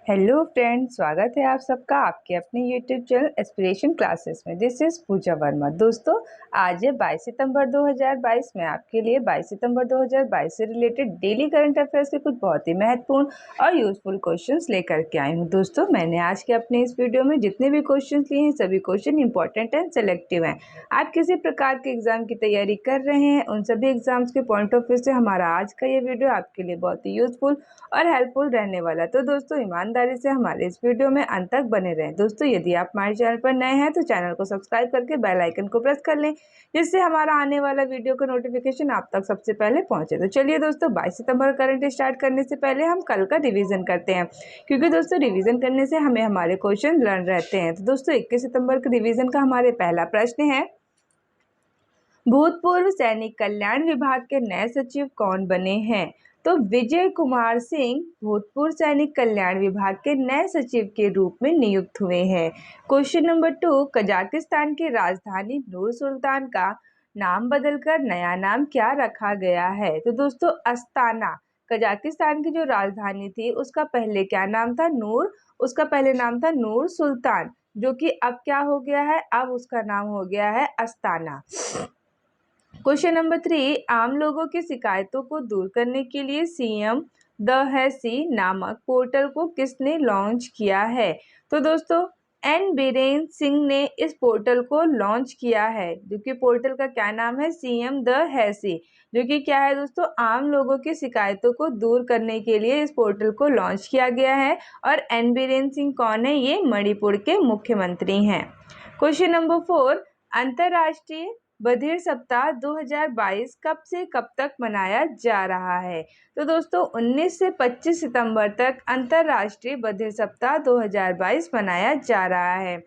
Hello friend, स्वागत है आप सबका आपके अपने यूट्यूब चैनल एस्पिरेशन क्लासेस में। दिस इज पूजा वर्मा। दोस्तों, आज है 22 सितंबर 2022। मैं आपके लिए 22 सितंबर 2022 से रिलेटेड डेली करंट अफेयर्स के कुछ बहुत ही महत्वपूर्ण और यूजफुल क्वेश्चंस लेकर के आई हूँ। दोस्तों, मैंने आज के अपने इस वीडियो में जितने भी क्वेश्चन लिए हैं सभी क्वेश्चन इंपॉर्टेंट एंड सेलेक्टिव हैं। आप किसी प्रकार के एग्जाम की तैयारी कर रहे हैं, उन सभी एग्जाम्स के पॉइंट ऑफ व्यू से हमारा आज का ये वीडियो आपके लिए बहुत ही यूजफुल और हेल्पफुल रहने वाला। तो दोस्तों, ईमानदारी से हमारे इस वीडियो में अंत तक बने रहें। दोस्तों, यदि आप हमारे चैनल पर नए हैं तो चैनल को सब्सक्राइब करके बेल आइकन को प्रेस कर लें, जिससे हमारा आने वाला वीडियो का नोटिफिकेशन आप तक सबसे पहले पहुंचे। तो चलिए दोस्तों, 22 सितंबर करंट स्टार्ट करने से पहले हम कल का रिवीजन करते हैं, क्योंकि दोस्तों रिवीजन करने से हमें हमारे क्वेश्चन लर्न रहते हैं। तो दोस्तों, 21 सितंबर के रिवीजन का हमारे पहला प्रश्न है, भूतपूर्व सैनिक कल्याण विभाग के नए सचिव कौन बने हैं? तो विजय कुमार सिंह भूतपूर्व सैनिक कल्याण विभाग के नए सचिव के रूप में नियुक्त हुए हैं। क्वेश्चन नंबर 2, कजाकिस्तान की राजधानी नूर सुल्तान का नाम बदलकर नया नाम क्या रखा गया है? तो दोस्तों, अस्ताना। कजाकिस्तान की जो राजधानी थी उसका पहले क्या नाम था? उसका पहले नाम था नूर सुल्तान, जो कि अब क्या हो गया है? अब उसका नाम हो गया है अस्ताना। क्वेश्चन नंबर 3, आम लोगों की शिकायतों को दूर करने के लिए सीएम द हैसी नामक पोर्टल को किसने लॉन्च किया है? तो दोस्तों, एन बीरेन सिंह ने इस पोर्टल को लॉन्च किया है, जो कि पोर्टल का क्या नाम है? सीएम द हैसी, जो कि क्या है दोस्तों? आम लोगों की शिकायतों को दूर करने के लिए इस पोर्टल को लॉन्च किया गया है। और एन बीरेन सिंह कौन है? ये मणिपुर के मुख्यमंत्री हैं। क्वेश्चन नंबर 4, अंतर्राष्ट्रीय बधिर सप्ताह 2022 कब से कब तक मनाया जा रहा है? तो दोस्तों, 19 से 25 सितंबर तक अंतर्राष्ट्रीय बधिर सप्ताह 2022 मनाया जा रहा है।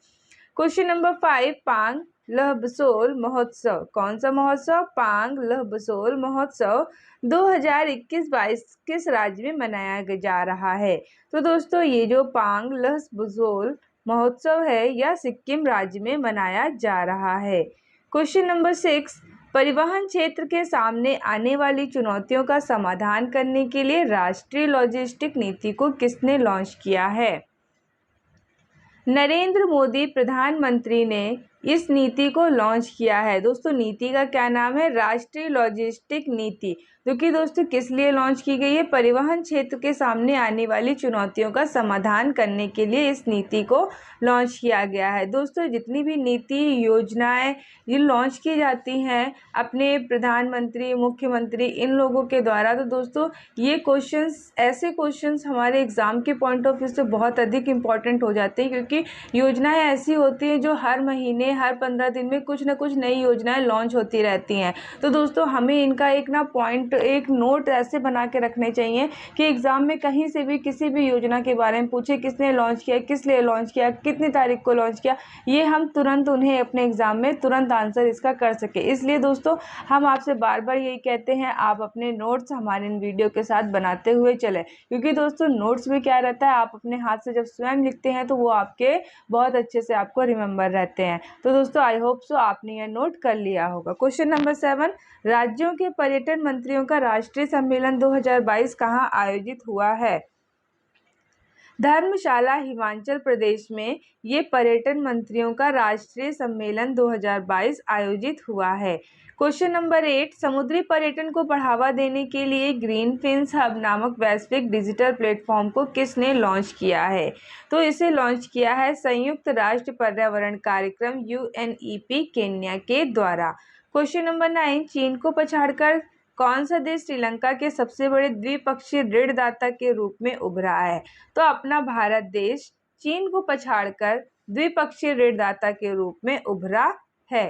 क्वेश्चन नंबर 5, पांग लहबसोल महोत्सव, कौन सा महोत्सव? पांग लहबसोल महोत्सव 2021-22 किस राज्य में मनाया जा रहा है? तो दोस्तों, ये जो पांग लहबसोल महोत्सव है यह सिक्किम राज्य में मनाया जा रहा है। क्वेश्चन नंबर 6, परिवहन क्षेत्र के सामने आने वाली चुनौतियों का समाधान करने के लिए राष्ट्रीय लॉजिस्टिक नीति को किसने लॉन्च किया है? नरेंद्र मोदी प्रधानमंत्री ने इस नीति को लॉन्च किया है। दोस्तों, नीति का क्या नाम है? राष्ट्रीय लॉजिस्टिक नीति, जो कि दोस्तों किस लिए लॉन्च की गई है? परिवहन क्षेत्र के सामने आने वाली चुनौतियों का समाधान करने के लिए इस नीति को लॉन्च किया गया है। दोस्तों, जितनी भी नीति योजनाएं ये लॉन्च की जाती हैं अपने प्रधानमंत्री, मुख्यमंत्री, इन लोगों के द्वारा, तो दोस्तों ये ऐसे क्वेश्चंस हमारे एग्जाम के पॉइंट ऑफ व्यू से बहुत अधिक इंपॉर्टेंट हो जाते हैं, क्योंकि योजनाएं ऐसी होती हैं जो हर महीने, हर 15 दिन में कुछ ना कुछ नई योजनाएं लॉन्च होती रहती हैं। तो दोस्तों, हमें इनका एक नोट ऐसे बना के रखने चाहिए कि एग्जाम में कहीं से भी किसी भी योजना के बारे में पूछे, किसने लॉन्च किया, किस लिए लॉन्च किया, कितनी तारीख को लॉन्च किया, ये हम तुरंत उन्हें अपने एग्जाम में तुरंत आंसर इसका कर सके। इसलिए दोस्तों, हम आपसे बार बार यही कहते हैं, आप अपने नोट्स हमारे इन वीडियो के साथ बनाते हुए चलें, क्योंकि दोस्तों नोट्स में क्या रहता है, आप अपने हाथ से जब स्वयं लिखते हैं तो वो आपके बहुत अच्छे से आपको रिमेंबर रहते हैं। तो दोस्तों, आई होप सो आपने यह नोट कर लिया होगा। क्वेश्चन नंबर 7, राज्यों के पर्यटन मंत्रियों का राष्ट्रीय सम्मेलन 2022 कहाँ आयोजित हुआ है? धर्मशाला, हिमाचल प्रदेश में ये पर्यटन मंत्रियों का राष्ट्रीय सम्मेलन 2022 आयोजित हुआ है। क्वेश्चन नंबर 8, समुद्री पर्यटन को बढ़ावा देने के लिए ग्रीन फिन्स हब नामक वैश्विक डिजिटल प्लेटफॉर्म को किसने लॉन्च किया है? तो इसे लॉन्च किया है संयुक्त राष्ट्र पर्यावरण कार्यक्रम UNEP केन्या के द्वारा। क्वेश्चन नंबर 9, चीन को पछाड़कर कौन सा देश श्रीलंका के सबसे बड़े द्विपक्षीय ऋणदाता के रूप में उभरा है? तो अपना भारत देश चीन को पछाड़कर द्विपक्षीय ऋणदाता के रूप में उभरा है।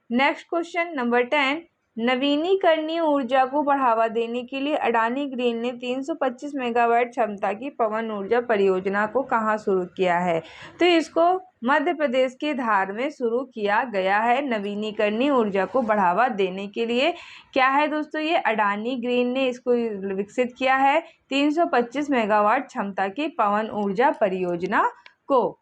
नेक्स्ट क्वेश्चन नंबर 10, नवीनीकरणीय ऊर्जा को बढ़ावा देने के लिए अडानी ग्रीन ने 325 मेगावाट क्षमता की पवन ऊर्जा परियोजना को कहाँ शुरू किया है? तो इसको मध्य प्रदेश के धार में शुरू किया गया है। नवीनीकरणीय ऊर्जा को बढ़ावा देने के लिए क्या है दोस्तों? ये अडानी ग्रीन ने इसको विकसित किया है, 325 मेगावाट क्षमता की पवन ऊर्जा परियोजना को।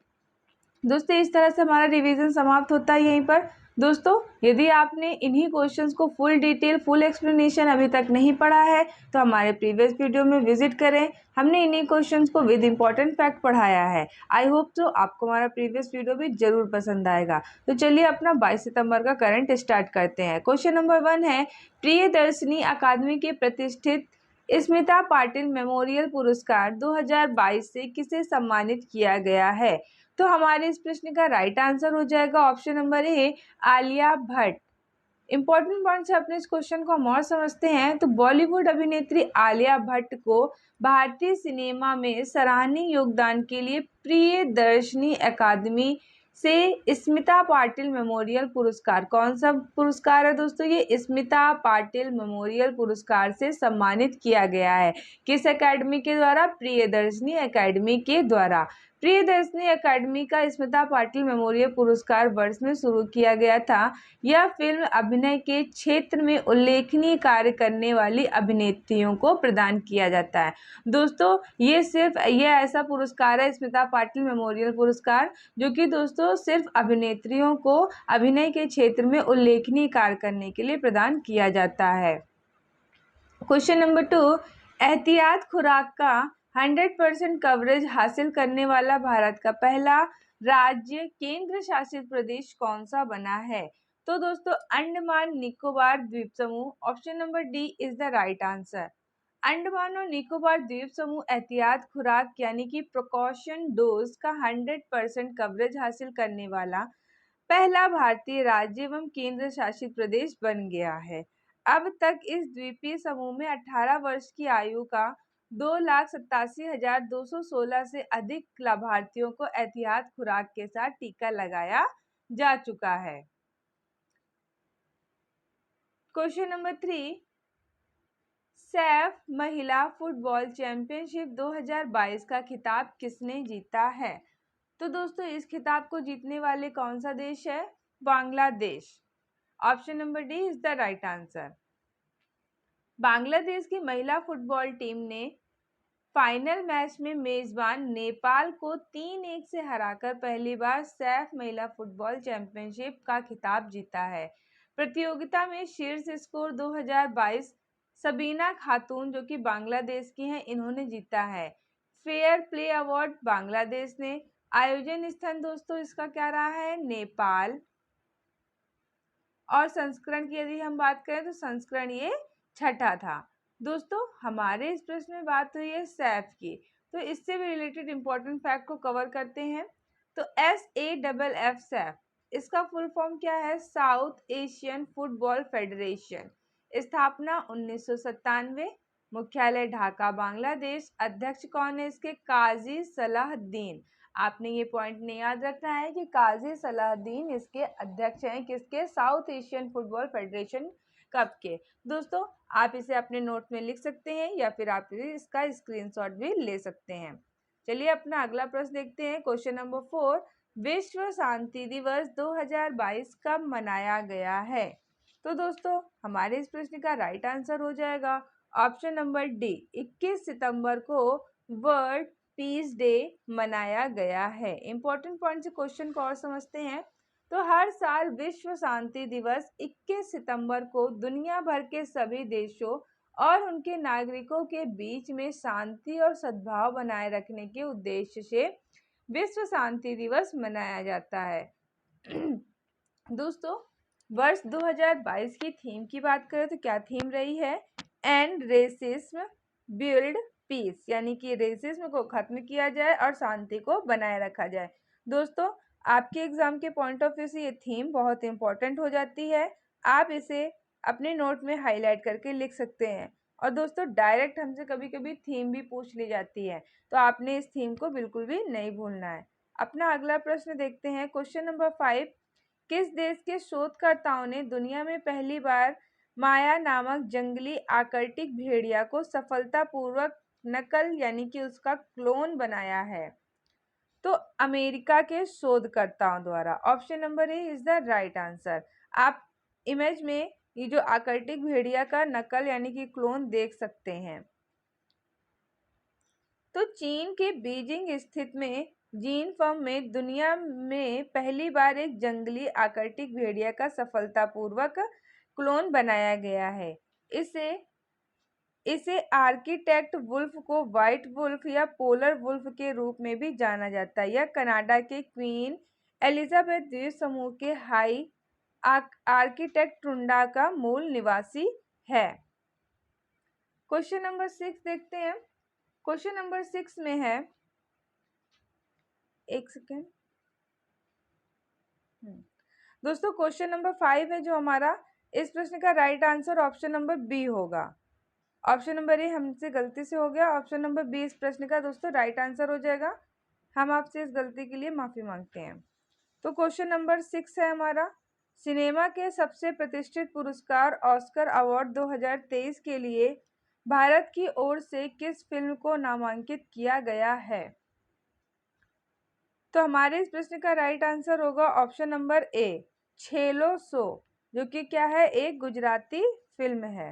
दोस्तों, इस तरह से हमारा रिवीजन समाप्त होता है यहीं पर। दोस्तों, यदि आपने इन्हीं क्वेश्चंस को फुल डिटेल, फुल एक्सप्लेनेशन अभी तक नहीं पढ़ा है तो हमारे प्रीवियस वीडियो में विजिट करें। हमने इन्हीं क्वेश्चंस को विद इंपॉर्टेंट फैक्ट पढ़ाया है। आई होप तो आपको हमारा प्रीवियस वीडियो भी जरूर पसंद आएगा। तो चलिए अपना 22 सितंबर का करंट स्टार्ट करते हैं। क्वेश्चन नंबर 1 है, प्रियदर्शनी अकादमी के प्रतिष्ठित स्मिता पाटिल मेमोरियल पुरस्कार 2022 से किसे सम्मानित किया गया है? तो हमारे इस प्रश्न का राइट आंसर हो जाएगा ऑप्शन नंबर ए, आलिया भट्ट। इंपॉर्टेंट पॉइंट से अपने इस क्वेश्चन को हम और समझते हैं तो बॉलीवुड अभिनेत्री आलिया भट्ट को भारतीय सिनेमा में सराहनीय योगदान के लिए प्रियदर्शनी अकादमी से स्मिता पाटिल मेमोरियल पुरस्कार, कौन सा पुरस्कार है दोस्तों? ये स्मिता पाटिल मेमोरियल पुरस्कार से सम्मानित किया गया है। किस एकेडमी के द्वारा? प्रियदर्शनी एकेडमी के द्वारा। प्रियदर्शनी एकेडमी का स्मिता पाटिल मेमोरियल पुरस्कार वर्ष में शुरू किया गया था। यह फिल्म अभिनय के क्षेत्र में उल्लेखनीय कार्य करने वाली अभिनेत्रियों को प्रदान किया जाता है। दोस्तों, ये ऐसा पुरस्कार है, स्मिता पाटिल मेमोरियल पुरस्कार, जो कि दोस्तों सिर्फ अभिनेत्रियों को अभिनय के क्षेत्र में उल्लेखनीय कार्य करने के लिए प्रदान किया जाता है। क्वेश्चन नंबर 2, एहतियात खुराक का 100% कवरेज हासिल करने वाला भारत का पहला राज्य केंद्र शासित प्रदेश कौन सा बना है? तो दोस्तों, अंडमान निकोबार द्वीप समूह। Option number D is the right answer. Andaman और निकोबार द्वीप समूह एहतियात खुराक यानी कि प्रिकॉशन डोज का 100% कवरेज हासिल करने वाला पहला भारतीय राज्य एवं केंद्र शासित प्रदेश बन गया है। अब तक इस द्वीपीय समूह में 18 वर्ष की आयु का 2,87,216 से अधिक लाभार्थियों को एहतियात खुराक के साथ टीका लगाया जा चुका है। क्वेश्चन नंबर 3, सैफ महिला फुटबॉल चैंपियनशिप 2022 का खिताब किसने जीता है? तो दोस्तों, इस खिताब को जीतने वाले कौन सा देश है? Bangladesh. Option number D is the right answer. Bangladesh की महिला फुटबॉल टीम ने फाइनल मैच में मेजबान नेपाल को 3-1 से हराकर पहली बार सैफ महिला फुटबॉल चैंपियनशिप का खिताब जीता है। प्रतियोगिता में शीर्ष स्कोर 2022 सबीना खातून, जो कि बांग्लादेश की हैं, इन्होंने जीता है। फेयर प्ले अवार्ड बांग्लादेश ने। आयोजन स्थान दोस्तों इसका क्या रहा है? नेपाल। और संस्करण की यदि हम बात करें तो संस्करण ये छठा था। दोस्तों, हमारे इस प्रश्न में बात हुई है सैफ की, तो इससे भी रिलेटेड इंपॉर्टेंट फैक्ट को कवर करते हैं। तो SAFF सैफ, इसका फुल फॉर्म क्या है? South Asian football federation. स्थापना 1997, मुख्यालय ढाका बांग्लादेश। अध्यक्ष कौन है इसके? काजी सलाहुद्दीन। आपने ये पॉइंट नहीं याद रखना है कि काजी सलाहुद्दीन इसके अध्यक्ष हैं, किसके? South Asian football federation cup के। दोस्तों, आप इसे अपने नोट में लिख सकते हैं या फिर आप इसका स्क्रीनशॉट भी ले सकते हैं। चलिए अपना अगला प्रश्न देखते हैं। क्वेश्चन नंबर 4, विश्व शांति दिवस 2022 कब मनाया गया है? तो दोस्तों, हमारे इस प्रश्न का राइट आंसर हो जाएगा ऑप्शन नंबर डी, 21 सितंबर को वर्ल्ड पीस डे मनाया गया है। इंपॉर्टेंट पॉइंट से क्वेश्चन को और समझते हैं। तो हर साल विश्व शांति दिवस 21 सितंबर को दुनिया भर के सभी देशों और उनके नागरिकों के बीच में शांति और सद्भाव बनाए रखने के उद्देश्य से विश्व शांति दिवस मनाया जाता है। दोस्तों, वर्ष 2022 की थीम की बात करें तो क्या थीम रही है? एंड रेसिज्म बिल्ड पीस, यानी कि रेसिज्म को खत्म किया जाए और शांति को बनाए रखा जाए। दोस्तों, आपके एग्जाम के पॉइंट ऑफ व्यू से ये थीम बहुत इंपॉर्टेंट हो जाती है। आप इसे अपने नोट में हाईलाइट करके लिख सकते हैं। और दोस्तों, डायरेक्ट हमसे कभी कभी थीम भी पूछ ली जाती है, तो आपने इस थीम को बिल्कुल भी नहीं भूलना है। अपना अगला प्रश्न देखते हैं। क्वेश्चन नंबर 5, किस देश के शोधकर्ताओं ने दुनिया में पहली बार माया नामक जंगली आर्कटिक भेड़िया को सफलतापूर्वक नकल यानी कि उसका क्लोन बनाया है? तो अमेरिका के शोधकर्ताओं द्वारा। Option number A is the right answer. आप इमेज में ये जो आर्कटिक भेड़िया का नकल यानी कि क्लोन देख सकते हैं। तो चीन के बीजिंग स्थित में जीन फर्म में दुनिया में पहली बार एक जंगली आर्कटिक भेड़िया का सफलतापूर्वक क्लोन बनाया गया है। इसे इसे आर्किटेक्ट वुल्फ को व्हाइट वुल्फ या पोलर वुल्फ के रूप में भी जाना जाता है। यह कनाडा के क्वीन एलिजाबेथ द्वीप समूह के हाई आर्किटेक्ट टुंडा का मूल निवासी है। क्वेश्चन नंबर 6 देखते हैं। क्वेश्चन नंबर 6 में है, एक सेकेंड दोस्तों, क्वेश्चन नंबर 5 है जो हमारा, इस प्रश्न का right answer option number B होगा। ऑप्शन नंबर ए हमसे गलती से हो गया, ऑप्शन नंबर बी इस प्रश्न का दोस्तों राइट आंसर हो जाएगा। हम आपसे इस गलती के लिए माफी मांगते हैं। तो क्वेश्चन नंबर 6 है हमारा, सिनेमा के सबसे प्रतिष्ठित पुरस्कार ऑस्कर अवार्ड 2023 के लिए भारत की ओर से किस फिल्म को नामांकित किया गया है? तो हमारे इस प्रश्न का राइट आंसर होगा ऑप्शन नंबर ए, छेलो सो, जो कि क्या है, एक गुजराती फिल्म है।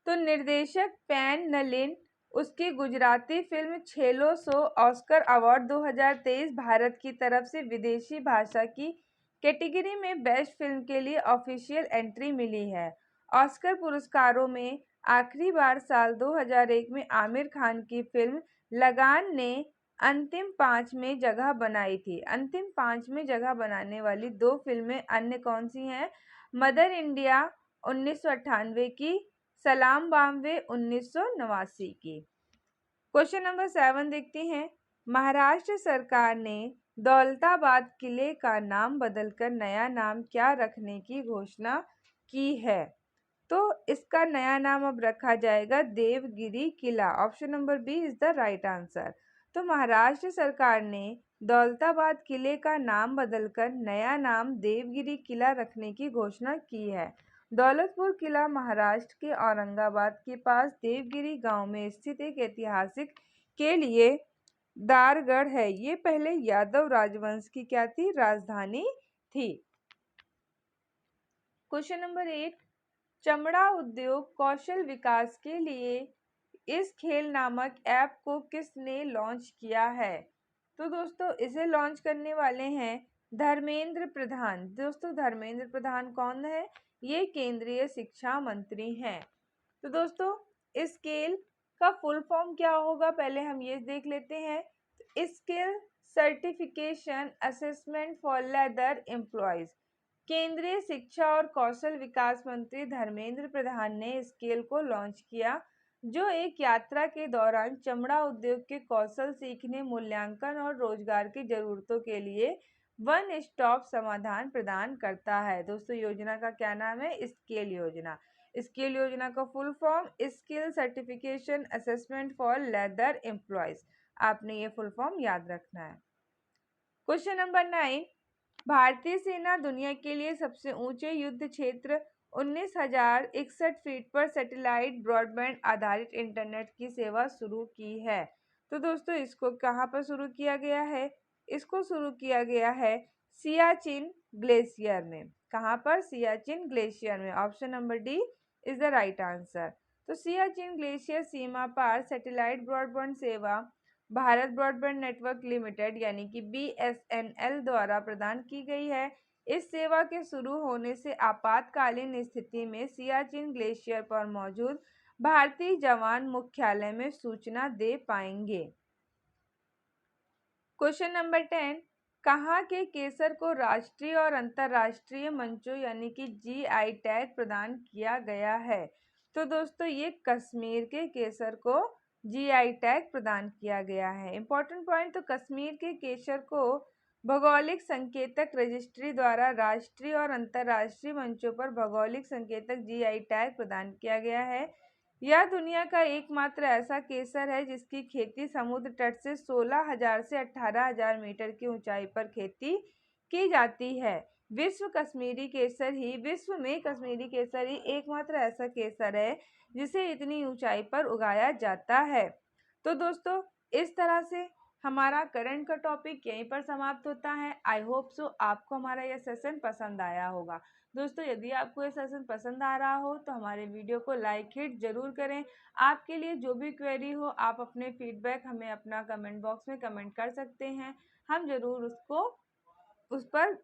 तो निर्देशक पैन नलिन उसकी गुजराती फिल्म छेलो सो ऑस्कर अवार्ड 2023 भारत की तरफ से विदेशी भाषा की कैटेगरी में बेस्ट फिल्म के लिए ऑफिशियल एंट्री मिली है। ऑस्कर पुरस्कारों में आखिरी बार साल 2001 में आमिर खान की फिल्म लगान ने अंतिम 5 में जगह बनाई थी। अंतिम 5 में जगह बनाने वाली 2 फिल्में अन्य कौन सी हैं? मदर इंडिया 1998 की, सलाम बॉम्बे 1989 की। क्वेश्चन नंबर 7 देखते हैं। महाराष्ट्र सरकार ने दौलताबाद किले का नाम बदलकर नया नाम क्या रखने की घोषणा की है? तो इसका नया नाम अब रखा जाएगा देवगिरी किला। Option number B is the right answer. तो महाराष्ट्र सरकार ने दौलताबाद किले का नाम बदलकर नया नाम देवगिरी किला रखने की घोषणा की है। दौलतपुर किला महाराष्ट्र के औरंगाबाद के पास देवगिरी गांव में स्थित एक ऐतिहासिक के लिए दारगढ़ है। ये पहले यादव राजवंश की क्या थी? राजधानी थी। क्वेश्चन नंबर 8, चमड़ा उद्योग कौशल विकास के लिए इस खेल नामक ऐप को किसने लॉन्च किया है? तो दोस्तों इसे लॉन्च करने वाले हैं धर्मेंद्र प्रधान। दोस्तों धर्मेंद्र प्रधान कौन है? ये केंद्रीय शिक्षा मंत्री हैं। तो दोस्तों इस स्केल का फुल फॉर्म क्या होगा, पहले हम ये देख लेते हैं। Skill certification assessment for leather employees. केंद्रीय शिक्षा और कौशल विकास मंत्री धर्मेंद्र प्रधान ने स्केल को लॉन्च किया, जो एक यात्रा के दौरान चमड़ा उद्योग के कौशल सीखने, मूल्यांकन और रोजगार की जरूरतों के लिए वन स्टॉप समाधान प्रदान करता है। दोस्तों योजना का क्या नाम है? स्केल योजना। स्किल योजना का full form skill certification assessment for leather employees. आपने ये फुल फॉर्म याद रखना है। क्वेश्चन नंबर 9, भारतीय सेना दुनिया के लिए सबसे ऊंचे युद्ध क्षेत्र 19,061 फीट पर सैटेलाइट ब्रॉडबैंड आधारित इंटरनेट की सेवा शुरू की है। तो दोस्तों इसको कहाँ पर शुरू किया गया है? इसको शुरू किया गया है सियाचिन ग्लेशियर में। कहाँ पर? सियाचिन ग्लेशियर में। Option number D is the right answer. तो सियाचिन ग्लेशियर सीमा पार सैटेलाइट ब्रॉडबैंड सेवा भारत ब्रॉडबैंड नेटवर्क लिमिटेड यानी कि BSNL द्वारा प्रदान की गई है। इस सेवा के शुरू होने से आपातकालीन स्थिति में सियाचिन ग्लेशियर पर मौजूद भारतीय जवान मुख्यालय में सूचना दे पाएंगे। क्वेश्चन नंबर 10, कहाँ के केसर को राष्ट्रीय और अंतर्राष्ट्रीय मंचों यानी कि GI टैग प्रदान किया गया है? तो दोस्तों ये कश्मीर के केसर को GI टैग प्रदान किया गया है। इंपॉर्टेंट पॉइंट, तो कश्मीर के केसर को भौगोलिक संकेतक रजिस्ट्री द्वारा राष्ट्रीय और अंतर्राष्ट्रीय मंचों पर भौगोलिक संकेतक GI टैग प्रदान किया गया है। यह दुनिया का एकमात्र ऐसा केसर है जिसकी खेती समुद्र तट से 16,000 से 18,000 मीटर की ऊंचाई पर खेती की जाती है। विश्व में कश्मीरी केसर ही एकमात्र ऐसा केसर है जिसे इतनी ऊंचाई पर उगाया जाता है। तो दोस्तों इस तरह से हमारा करंट का टॉपिक यहीं पर समाप्त होता है। आई होप सो आपको हमारा यह सेशन पसंद आया होगा। दोस्तों यदि आपको ये सेशन पसंद आ रहा हो तो हमारे वीडियो को लाइक हिट जरूर करें। आपके लिए जो भी क्वेरी हो आप अपने फीडबैक हमें अपना कमेंट बॉक्स में कमेंट कर सकते हैं। हम जरूर उस पर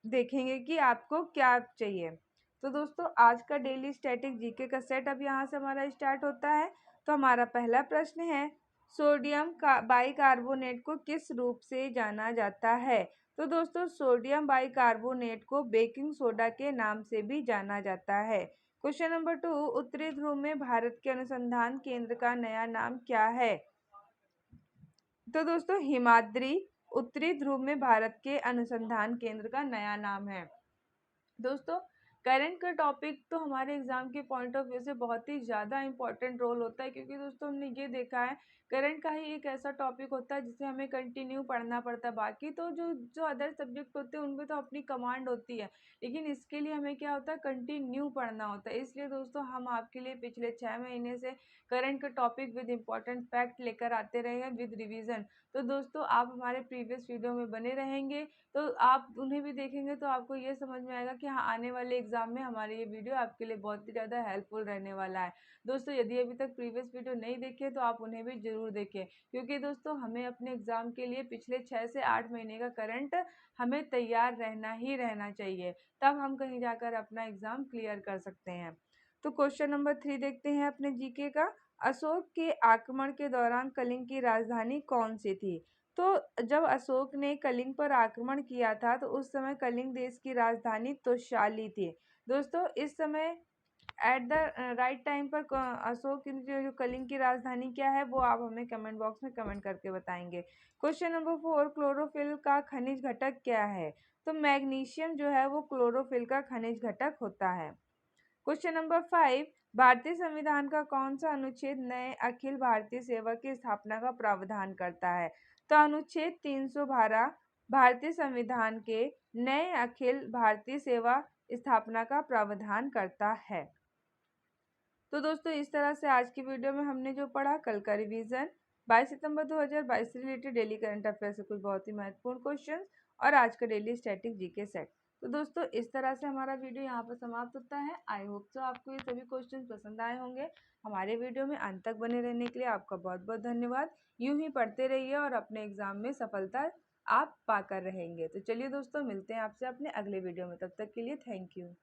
देखेंगे कि आपको क्या चाहिए। तो दोस्तों आज का डेली स्टैटिक जीके का सेट अब यहाँ से हमारा स्टार्ट होता है। तो हमारा पहला प्रश्न है, सोडियम का बाइकार्बोनेट को किस रूप से जाना जाता है? तो दोस्तों सोडियम बाइकार्बोनेट को बेकिंग सोडा के नाम से भी जाना जाता है। क्वेश्चन नंबर 2, उत्तरी ध्रुव में भारत के अनुसंधान केंद्र का नया नाम क्या है? तो दोस्तों हिमाद्री उत्तरी ध्रुव में भारत के अनुसंधान केंद्र का नया नाम है। दोस्तों करंट का टॉपिक तो हमारे एग्जाम के पॉइंट ऑफ व्यू से बहुत ही ज़्यादा इंपॉर्टेंट रोल होता है, क्योंकि दोस्तों हमने ये देखा है करंट का ही एक ऐसा टॉपिक होता है जिसे हमें कंटिन्यू पढ़ना पड़ता है। बाकी तो जो जो अदर सब्जेक्ट होते हैं उनमें तो अपनी कमांड होती है, लेकिन इसके लिए हमें क्या होता है कंटिन्यू पढ़ना होता है। इसलिए दोस्तों हम आपके लिए पिछले 6 महीने से करंट का टॉपिक विद इंपॉर्टेंट फैक्ट लेकर आते रहे हैं विद रिविजन। तो दोस्तों आप हमारे प्रीवियस वीडियो में बने रहेंगे तो आप उन्हें भी देखेंगे तो आपको ये समझ में आएगा कि हाँ आने वाले एग्जाम में हमारे ये वीडियो आपके लिए बहुत ही ज़्यादा हेल्पफुल रहने वाला है। दोस्तों यदि अभी तक प्रीवियस वीडियो नहीं देखे तो आप उन्हें भी जरूर देखें, क्योंकि दोस्तों हमें अपने एग्जाम के लिए पिछले 6 से 8 महीने का करंट हमें तैयार रहना चाहिए, तब हम कहीं जाकर अपना एग्जाम क्लियर कर सकते हैं। तो क्वेश्चन नंबर 3 देखते हैं अपने जीके का। अशोक के आक्रमण के दौरान कलिंग की राजधानी कौन सी थी? तो जब अशोक ने कलिंग पर आक्रमण किया था तो उस समय कलिंग देश की राजधानी तोशाली थी। दोस्तों इस समय एट द राइट टाइम पर अशोक की जो कलिंग की राजधानी क्या है वो आप हमें कमेंट बॉक्स में कमेंट करके बताएंगे। क्वेश्चन नंबर 4, क्लोरोफिल का खनिज घटक क्या है? तो मैग्नीशियम जो है वो क्लोरोफिल का खनिज घटक होता है। क्वेश्चन नंबर 5, भारतीय संविधान का कौन सा अनुच्छेद नए अखिल भारतीय सेवा की स्थापना का प्रावधान करता है? तो अनुच्छेद 312 भारतीय संविधान के नए अखिल भारतीय सेवा स्थापना का प्रावधान करता है। तो दोस्तों इस तरह से आज की वीडियो में हमने जो पढ़ा, कल का रिवीजन 22 सितंबर 2022 से रिलेटेड डेली करंट अफेयर से कुछ बहुत ही महत्वपूर्ण क्वेश्चन और आज का डेली स्टैटिक जीके सेट। तो दोस्तों इस तरह से हमारा वीडियो यहाँ पर समाप्त होता है। आई होप सो आपको ये सभी क्वेश्चन पसंद आए होंगे। हमारे वीडियो में अंत तक बने रहने के लिए आपका बहुत बहुत धन्यवाद। यूं ही पढ़ते रहिए और अपने एग्जाम में सफलता आप पाकर रहेंगे। तो चलिए दोस्तों मिलते हैं आपसे अपने अगले वीडियो में, तब तक के लिए थैंक यू।